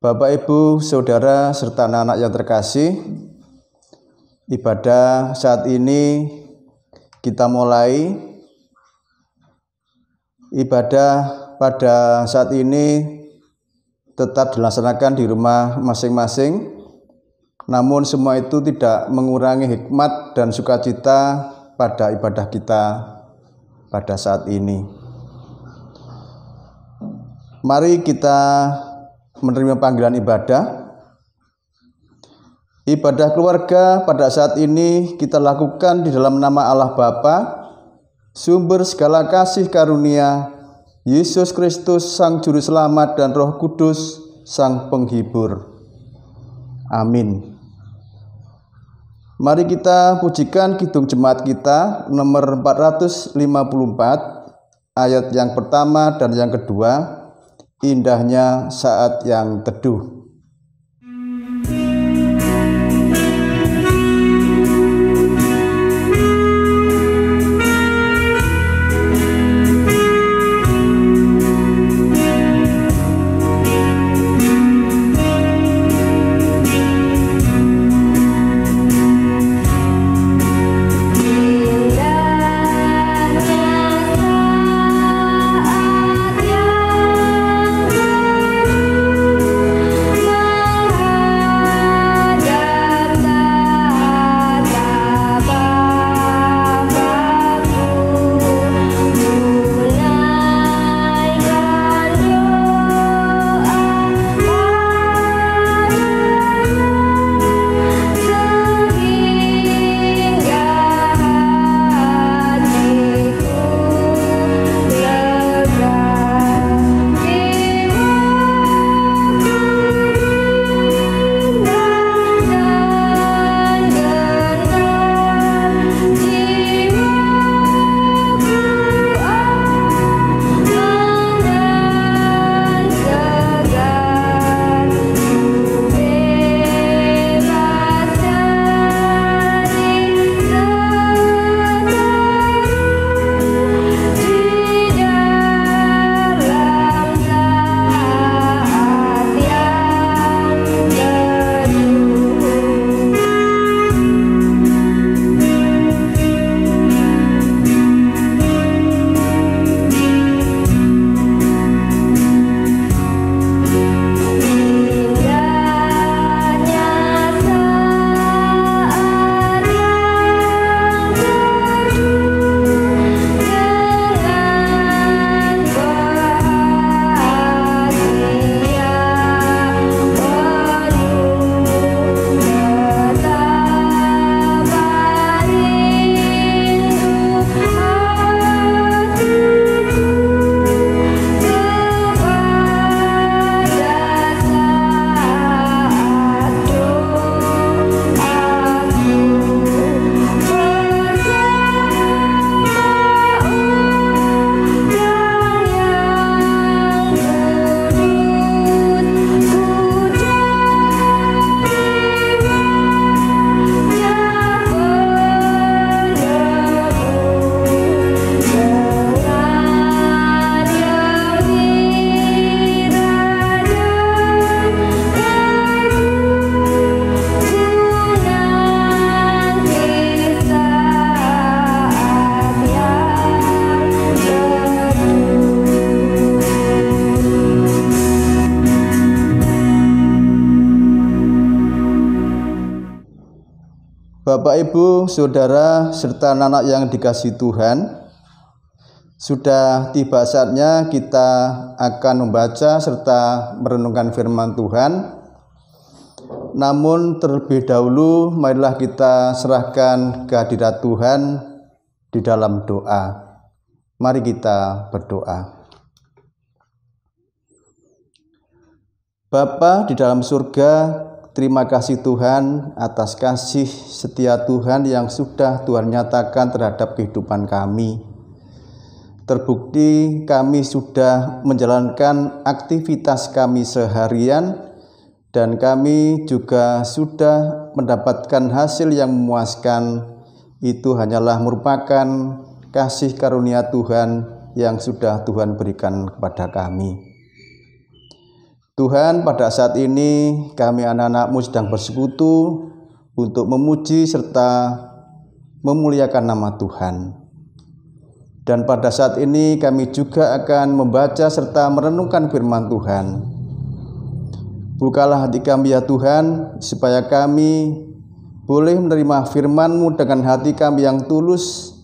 Bapak, Ibu, Saudara, serta anak-anak yang terkasih, ibadah saat ini kita mulai. Ibadah pada saat ini tetap dilaksanakan di rumah masing-masing, namun semua itu tidak mengurangi hikmat dan sukacita pada ibadah kita pada saat ini. Mari kita menerima panggilan ibadah. Ibadah keluarga pada saat ini kita lakukan di dalam nama Allah Bapa, sumber segala kasih karunia, Yesus Kristus Sang Juru Selamat dan Roh Kudus Sang Penghibur. Amin. Mari kita pujikan kidung jemaat kita nomor 454 ayat yang pertama dan yang kedua. Indahnya saat yang teduh. Bapak, Ibu, Saudara, serta anak-anak yang dikasihi Tuhan, sudah tiba saatnya kita akan membaca serta merenungkan firman Tuhan. Namun terlebih dahulu, marilah kita serahkan kehadirat Tuhan di dalam doa. Mari kita berdoa. Bapa di dalam surga, terima kasih Tuhan atas kasih setia Tuhan yang sudah Tuhan nyatakan terhadap kehidupan kami. Terbukti kami sudah menjalankan aktivitas kami seharian dan kami juga sudah mendapatkan hasil yang memuaskan. Itu hanyalah merupakan kasih karunia Tuhan yang sudah Tuhan berikan kepada kami. Tuhan, pada saat ini kami anak-anak-Mu sedang bersekutu untuk memuji serta memuliakan nama Tuhan. Dan pada saat ini kami juga akan membaca serta merenungkan firman Tuhan. Bukalah hati kami ya Tuhan, supaya kami boleh menerima firman-Mu dengan hati kami yang tulus,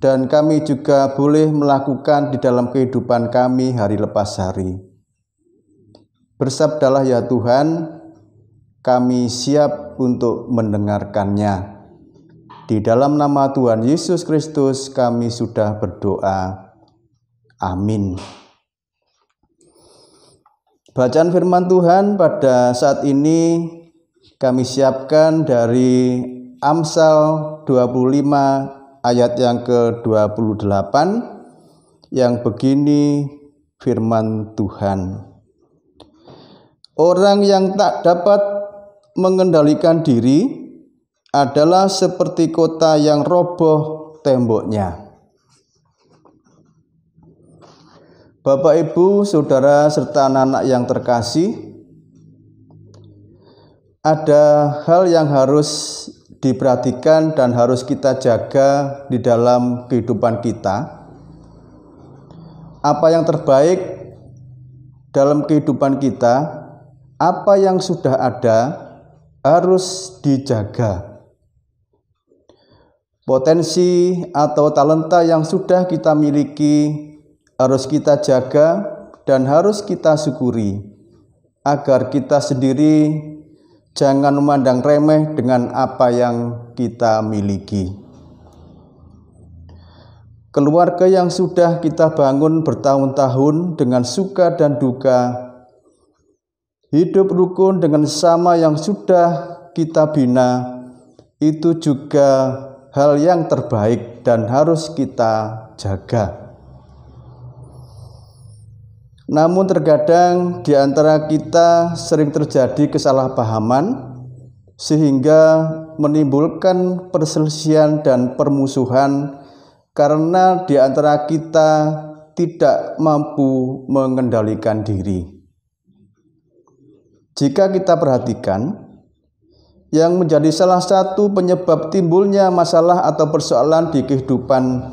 dan kami juga boleh melakukan di dalam kehidupan kami hari lepas hari. Bersabdalah ya Tuhan, kami siap untuk mendengarkannya. Di dalam nama Tuhan Yesus Kristus kami sudah berdoa. Amin. Bacaan firman Tuhan pada saat ini kami siapkan dari Amsal 25 ayat yang ke-28 yang begini firman Tuhan. Orang yang tak dapat mengendalikan diri adalah seperti kota yang roboh temboknya. Bapak, Ibu, Saudara, serta anak-anak yang terkasih, ada hal yang harus diperhatikan dan harus kita jaga di dalam kehidupan kita. Apa yang terbaik dalam kehidupan kita, apa yang sudah ada harus dijaga. Potensi atau talenta yang sudah kita miliki harus kita jaga dan harus kita syukuri, agar kita sendiri jangan memandang remeh dengan apa yang kita miliki. Keluarga yang sudah kita bangun bertahun-tahun dengan suka dan duka, hidup rukun dengan sesama yang sudah kita bina, itu juga hal yang terbaik dan harus kita jaga. Namun terkadang di antara kita sering terjadi kesalahpahaman sehingga menimbulkan perselisihan dan permusuhan karena di antara kita tidak mampu mengendalikan diri. Jika kita perhatikan, yang menjadi salah satu penyebab timbulnya masalah atau persoalan di kehidupan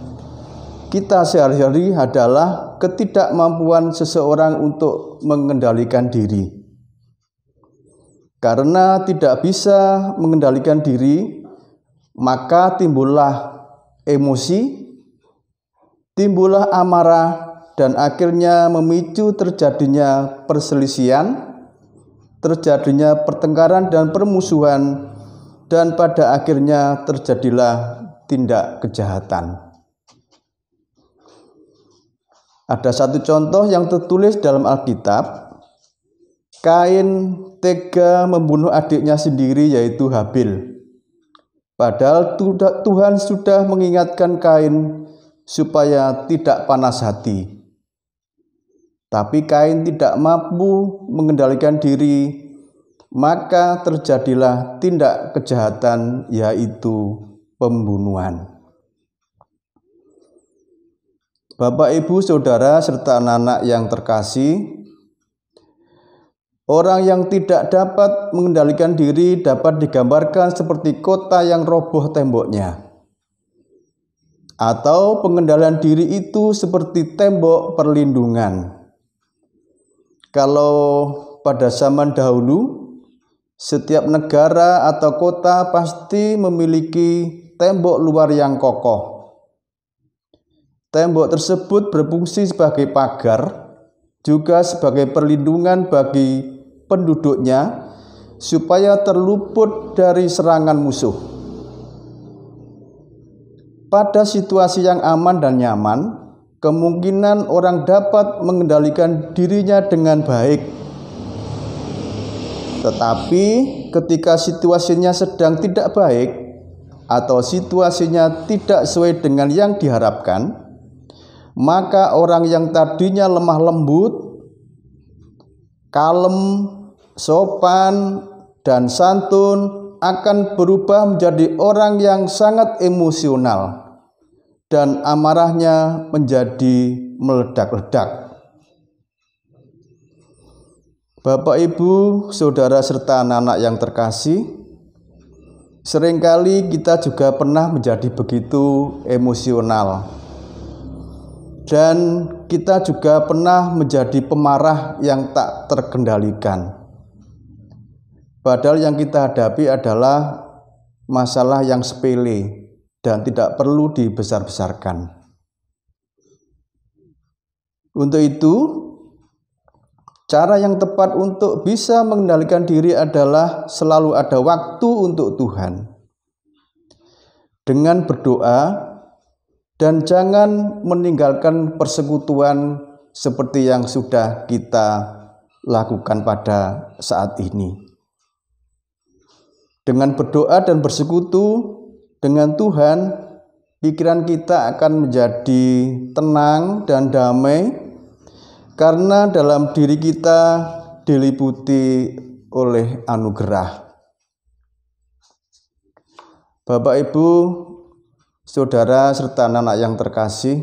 kita sehari-hari adalah ketidakmampuan seseorang untuk mengendalikan diri. Karena tidak bisa mengendalikan diri, maka timbullah emosi, timbullah amarah, dan akhirnya memicu terjadinya perselisihan, terjadinya pertengkaran dan permusuhan, dan pada akhirnya terjadilah tindak kejahatan. Ada satu contoh yang tertulis dalam Alkitab. Kain tega membunuh adiknya sendiri, yaitu Habil. Padahal Tuhan sudah mengingatkan Kain supaya tidak panas hati. Tapi Kain tidak mampu mengendalikan diri, maka terjadilah tindak kejahatan, yaitu pembunuhan. Bapak, Ibu, Saudara, serta anak-anak yang terkasih, orang yang tidak dapat mengendalikan diri dapat digambarkan seperti kota yang roboh temboknya. Atau pengendalian diri itu seperti tembok perlindungan. Kalau pada zaman dahulu, setiap negara atau kota pasti memiliki tembok luar yang kokoh. Tembok tersebut berfungsi sebagai pagar, juga sebagai perlindungan bagi penduduknya, supaya terluput dari serangan musuh. Pada situasi yang aman dan nyaman, kemungkinan orang dapat mengendalikan dirinya dengan baik. Tetapi ketika situasinya sedang tidak baik atau situasinya tidak sesuai dengan yang diharapkan, maka orang yang tadinya lemah lembut, kalem, sopan, dan santun akan berubah menjadi orang yang sangat emosional, dan amarahnya menjadi meledak-ledak. Bapak, Ibu, saudara serta anak-anak yang terkasih, seringkali kita juga pernah menjadi begitu emosional. Dan kita juga pernah menjadi pemarah yang tak terkendalikan. Padahal yang kita hadapi adalah masalah yang sepele dan tidak perlu dibesar-besarkan. Untuk itu, cara yang tepat untuk bisa mengendalikan diri adalah selalu ada waktu untuk Tuhan. Dengan berdoa dan jangan meninggalkan persekutuan seperti yang sudah kita lakukan pada saat ini. Dengan berdoa dan bersekutu dengan Tuhan, pikiran kita akan menjadi tenang dan damai, karena dalam diri kita diliputi oleh anugerah. Bapak, Ibu, saudara serta anak-anak yang terkasih,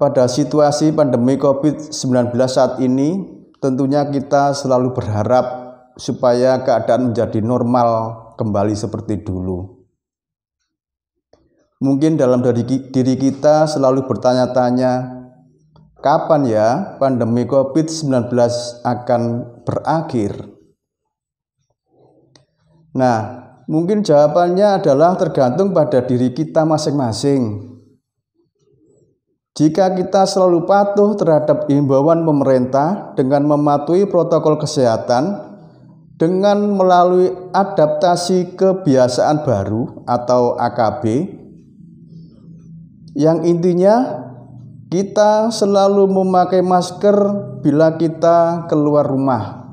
pada situasi pandemi COVID-19 saat ini, tentunya kita selalu berharap supaya keadaan menjadi normal kembali seperti dulu. Mungkin dalam diri kita selalu bertanya-tanya, kapan ya pandemi COVID-19 akan berakhir? Nah, mungkin jawabannya adalah tergantung pada diri kita masing-masing. Jika kita selalu patuh terhadap himbauan pemerintah dengan mematuhi protokol kesehatan, dengan melalui adaptasi kebiasaan baru atau AKB, yang intinya kita selalu memakai masker bila kita keluar rumah.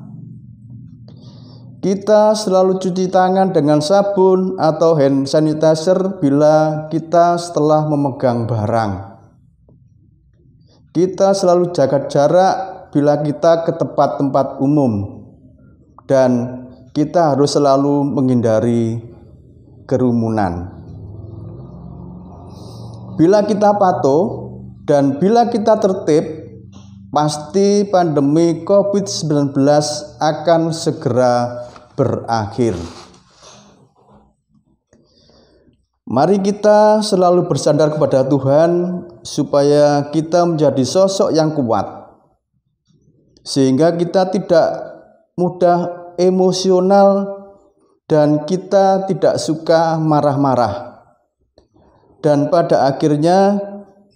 Kita selalu cuci tangan dengan sabun atau hand sanitizer bila kita setelah memegang barang. Kita selalu jaga jarak bila kita ke tempat-tempat umum. Dan kita harus selalu menghindari kerumunan. Bila kita patuh dan bila kita tertib, pasti pandemi COVID-19 akan segera berakhir. Mari kita selalu bersandar kepada Tuhan supaya kita menjadi sosok yang kuat, sehingga kita tidak mudah emosional dan kita tidak suka marah-marah. Dan pada akhirnya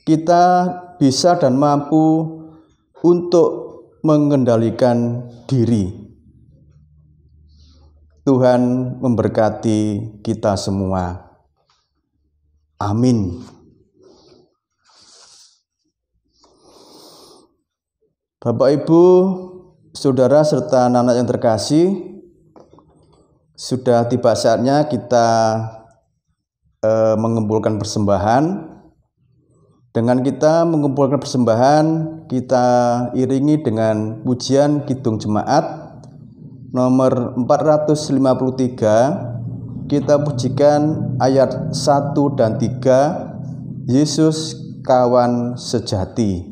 kita bisa dan mampu untuk mengendalikan diri. Tuhan memberkati kita semua. Amin. Bapak, Ibu, saudara serta anak-anak yang terkasih, sudah tiba saatnya kita mengumpulkan persembahan. Dengan kita mengumpulkan persembahan, kita iringi dengan pujian Kidung Jemaat nomor 453. Kita pujikan ayat 1 dan 3, Yesus kawan sejati.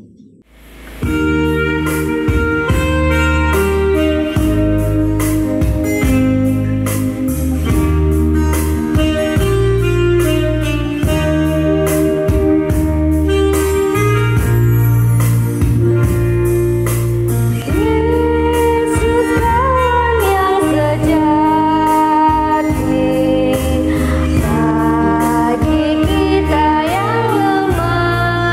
Bagi kita yang lemah,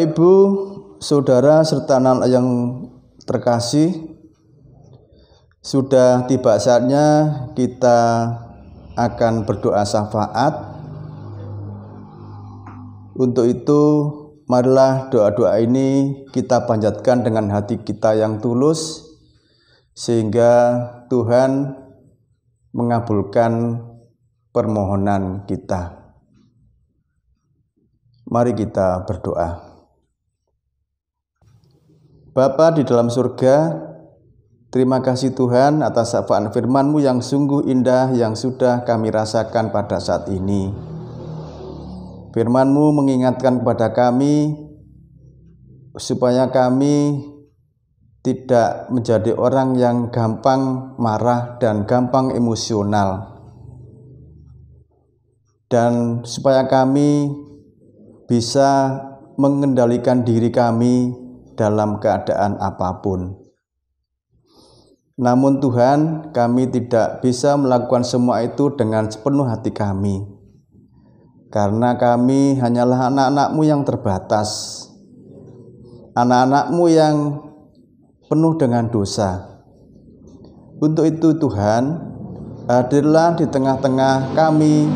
Ibu, Saudara serta anak yang terkasih, sudah tiba saatnya kita akan berdoa syafaat. Untuk itu, marilah doa-doa ini kita panjatkan dengan hati kita yang tulus, sehingga Tuhan mengabulkan permohonan kita. Mari kita berdoa. Bapa di dalam surga, terima kasih Tuhan atas sapaan firman-Mu yang sungguh indah yang sudah kami rasakan pada saat ini. Firman-Mu mengingatkan kepada kami supaya kami tidak menjadi orang yang gampang marah dan gampang emosional, dan supaya kami bisa mengendalikan diri kami dalam keadaan apapun. Namun Tuhan, kami tidak bisa melakukan semua itu dengan sepenuh hati kami, karena kami hanyalah anak-anak-Mu yang terbatas, anak-anak-Mu yang penuh dengan dosa. Untuk itu Tuhan, hadirlah di tengah-tengah kami,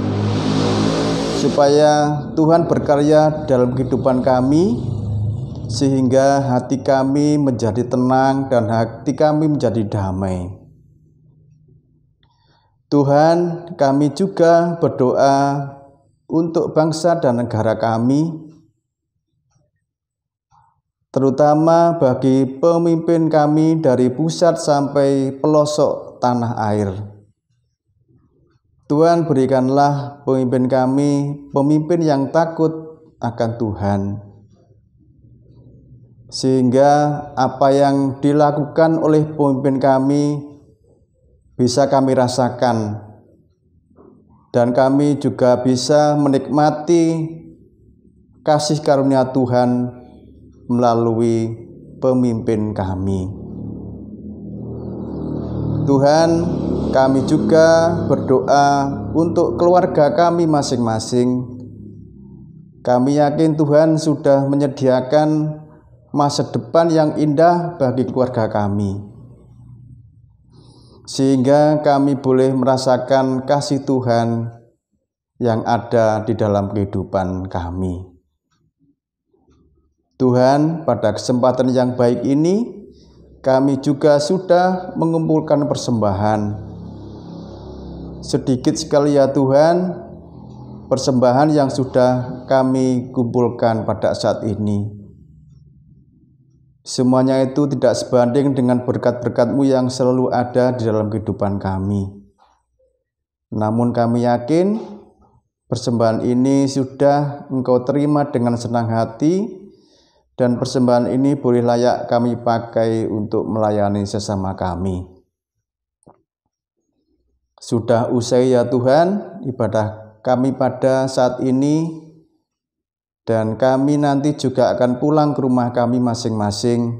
supaya Tuhan berkarya dalam kehidupan kami, sehingga hati kami menjadi tenang dan hati kami menjadi damai. Tuhan, kami juga berdoa untuk bangsa dan negara kami, terutama bagi pemimpin kami dari pusat sampai pelosok tanah air. Tuhan, berikanlah pemimpin kami pemimpin yang takut akan Tuhan, sehingga apa yang dilakukan oleh pemimpin kami bisa kami rasakan, dan kami juga bisa menikmati kasih karunia Tuhan melalui pemimpin kami. Tuhan, kami juga berdoa untuk keluarga kami masing-masing. Kami yakin Tuhan sudah menyediakan masa depan yang indah bagi keluarga kami, sehingga kami boleh merasakan kasih Tuhan yang ada di dalam kehidupan kami. Tuhan, pada kesempatan yang baik ini, kami juga sudah mengumpulkan persembahan. Sedikit sekali ya Tuhan, persembahan yang sudah kami kumpulkan pada saat ini. Semuanya itu tidak sebanding dengan berkat-berkat-Mu yang selalu ada di dalam kehidupan kami. Namun kami yakin persembahan ini sudah Engkau terima dengan senang hati, dan persembahan ini boleh layak kami pakai untuk melayani sesama kami. Sudah usai ya Tuhan ibadah kami pada saat ini, dan kami nanti juga akan pulang ke rumah kami masing-masing.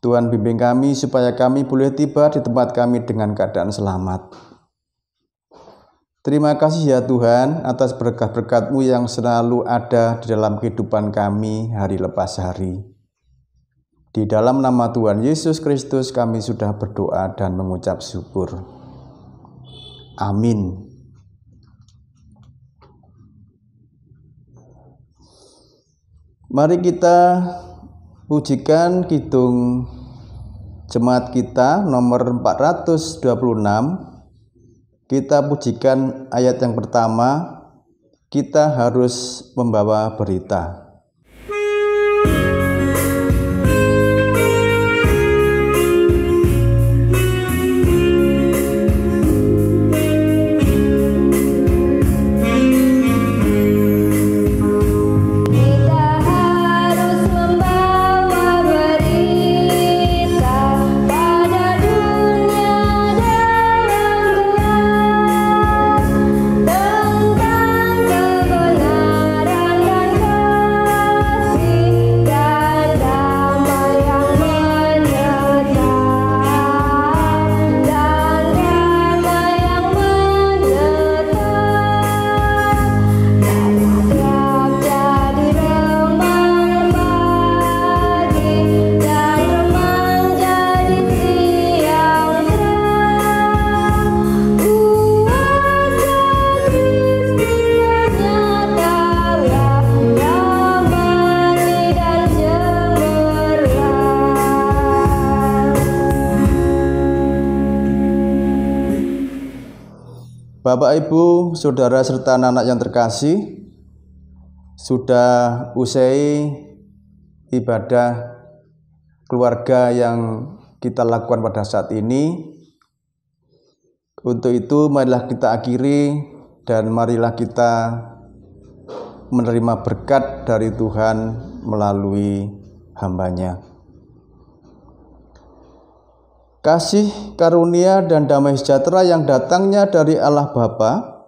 Tuhan, bimbing kami supaya kami boleh tiba di tempat kami dengan keadaan selamat. Terima kasih ya Tuhan atas berkat-berkat-Mu yang selalu ada di dalam kehidupan kami hari lepas hari. Di dalam nama Tuhan Yesus Kristus kami sudah berdoa dan mengucap syukur. Amin. Mari kita pujikan kidung jemaat kita nomor 426. Kita pujikan ayat yang pertama, kita harus membawa berita. Tentang kebenaran dan Bapak, Ibu, Saudara serta anak-anak yang terkasih, sudah usai ibadah keluarga yang kita lakukan pada saat ini. Untuk itu marilah kita akhiri dan marilah kita menerima berkat dari Tuhan melalui hamba-Nya. Kasih, karunia, dan damai sejahtera yang datangnya dari Allah Bapa,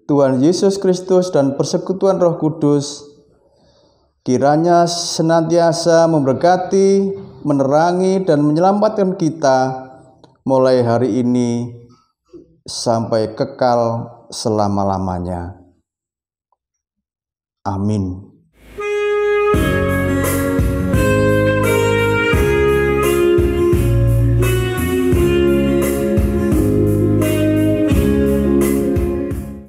Tuhan Yesus Kristus, dan persekutuan Roh Kudus kiranya senantiasa memberkati, menerangi, dan menyelamatkan kita mulai hari ini sampai kekal selama-lamanya. Amin.